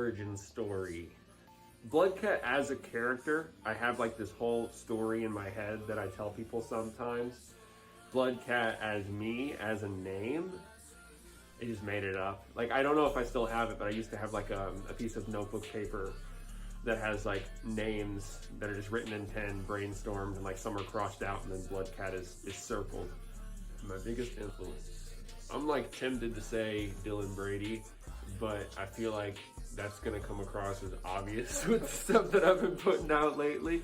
origin story. Bloodcat as a character, I have like this whole story in my head that I tell people sometimes. Bloodcat as me, as a name, I just made it up. Like, I don't know if I still have it, but I used to have like a piece of notebook paper that has like names that are just written in pen, brainstormed, and like some are crossed out, and then Bloodcat is circled. My biggest influence. I'm like tempted to say Dylan Brady, but I feel like that's gonna come across as obvious with the stuff that I've been putting out lately.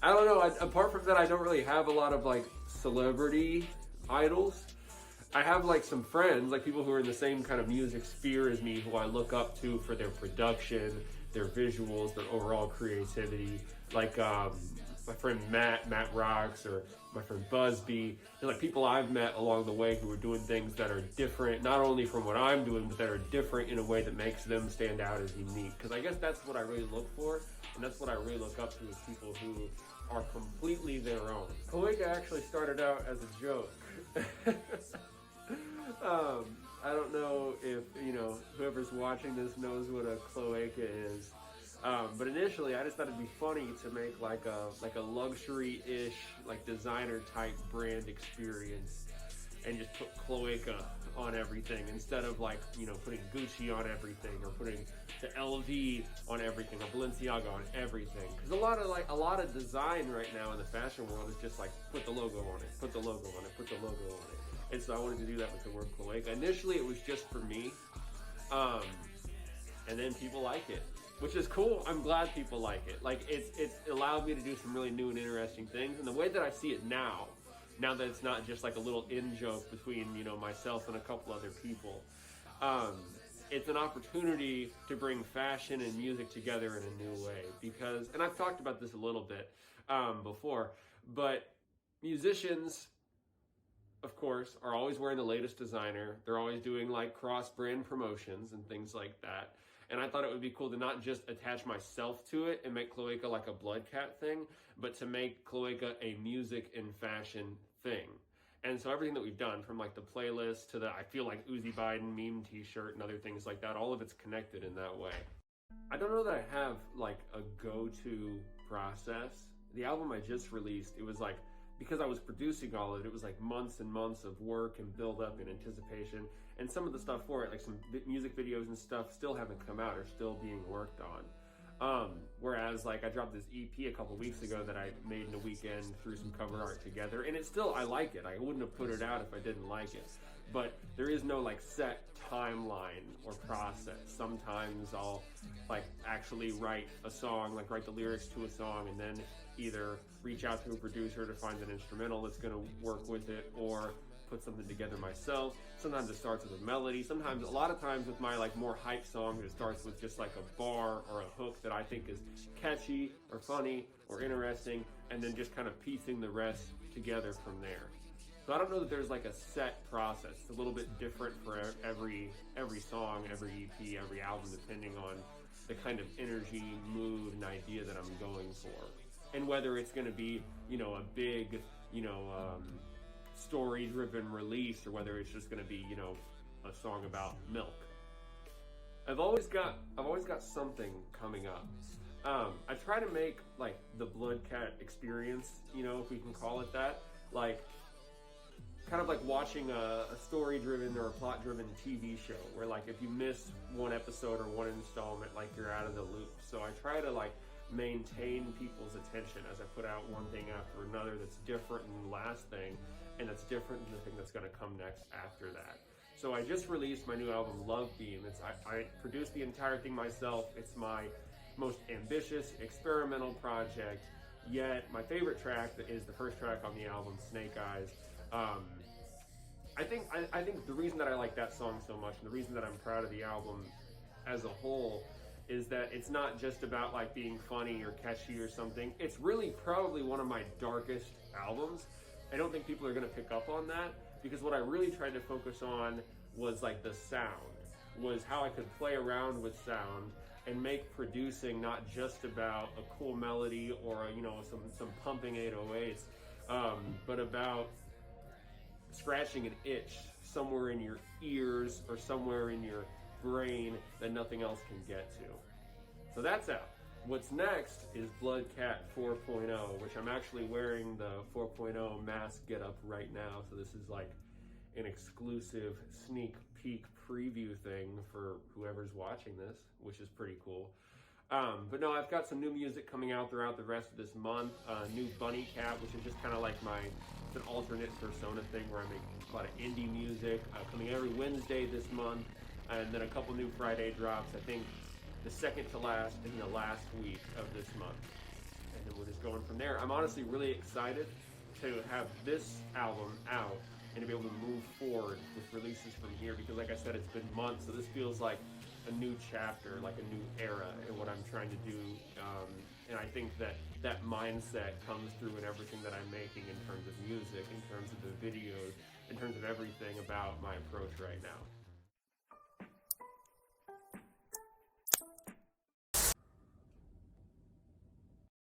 I don't know, apart from that, I don't really have a lot of like celebrity idols. I have like some friends, like people who are in the same kind of music sphere as me, who I look up to for their production, their visuals, their overall creativity. Like my friend Matt Rocks, or my friend Busby. They're like people I've met along the way who are doing things that are different, not only from what I'm doing, but that are different in a way that makes them stand out as unique. Because I guess that's what I really look for, and that's what I really look up to, is people who are completely their own. Cloaca actually started out as a joke. I don't know if, whoever's watching this knows what a cloaca is. But initially, I just thought it'd be funny to make like a luxury-ish, like designer-type brand experience, and just put Cloaca on everything instead of like putting Gucci on everything, or putting the LV on everything, or Balenciaga on everything. Because a lot of design right now in the fashion world is just like put the logo on it, put the logo on it, put the logo on it. And so I wanted to do that with the word Cloaca. Initially, it was just for me, and then people like it, which is cool. I'm glad people like it. Like it's allowed me to do some really new and interesting things. And the way that I see it now that it's not just like a little in-joke between myself and a couple other people, it's an opportunity to bring fashion and music together in a new way. Because, and I've talked about this a little bit before, but musicians, of course, are always wearing the latest designer. They're always doing like cross-brand promotions and things like that. And I thought it would be cool to not just attach myself to it and make Cloaca like a Bloodcat thing, but to make Cloaca a music and fashion thing. And so everything that we've done, from like the playlist to the I feel like Uzi Biden meme t-shirt and other things like that, all of it's connected in that way. I don't know that I have like a go-to process. The album I just released, it was like, because I was producing all of it, it was like months and months of work and build up and anticipation. And some of the stuff for it, like some music videos and stuff, still haven't come out or still being worked on. Whereas like I dropped this EP a couple weeks ago that I made in a weekend, threw some cover art together, and it's still, I like it. I wouldn't have put it out if I didn't like it. But there is no like set timeline or process. Sometimes I'll like actually write a song, like write the lyrics to a song, and then either reach out to a producer to find an instrumental that's going to work with it, or put something together myself. Sometimes it starts with a melody. Sometimes, a lot of times with my like more hype songs, it starts with just like a bar or a hook that I think is catchy or funny or interesting, and then just kind of piecing the rest together from there. So I don't know that there's like a set process. It's a little bit different for every song, every EP, every album, depending on the kind of energy, mood, and idea that I'm going for. And whether it's going to be, a big, story-driven release, or whether it's just going to be, a song about milk. I've always got something coming up. I try to make like the Bloodcat experience, if we can call it that, like kind of like watching a story-driven or a plot-driven TV show, where like if you miss one episode or one installment, like you're out of the loop. So I try to like maintain people's attention as I put out one thing after another that's different than the last thing, and that's different than the thing that's going to come next after that. So I just released my new album, Love Beam. I produced the entire thing myself. It's my most ambitious experimental project yet. My favorite track is the first track on the album, Snake Eyes. I think the reason that I like that song so much, and the reason that I'm proud of the album as a whole, is that it's not just about like being funny or catchy or something. It's really probably one of my darkest albums. I don't think people are going to pick up on that, because what I really tried to focus on was like the sound, was how I could play around with sound and make producing not just about a cool melody or some pumping 808s, but about scratching an itch somewhere in your ears or somewhere in your brain that nothing else can get to. So that's out. What's next is Bloodcat 4.0, which I'm actually wearing the 4.0 mask getup right now. So this is like an exclusive sneak peek preview thing for whoever's watching this, which is pretty cool. But no, I've got some new music coming out throughout the rest of this month. New Bunny Cat, which is just kind of like it's an alternate persona thing where I make a lot of indie music, coming every Wednesday this month. And then a couple new Friday drops, I think the second to last in the last week of this month. And then we're just going from there. I'm honestly really excited to have this album out and to be able to move forward with releases from here, because like I said, it's been months, so this feels like a new chapter, like a new era in what I'm trying to do. And I think that mindset comes through in everything that I'm making, in terms of music, in terms of the videos, in terms of everything about my approach right now.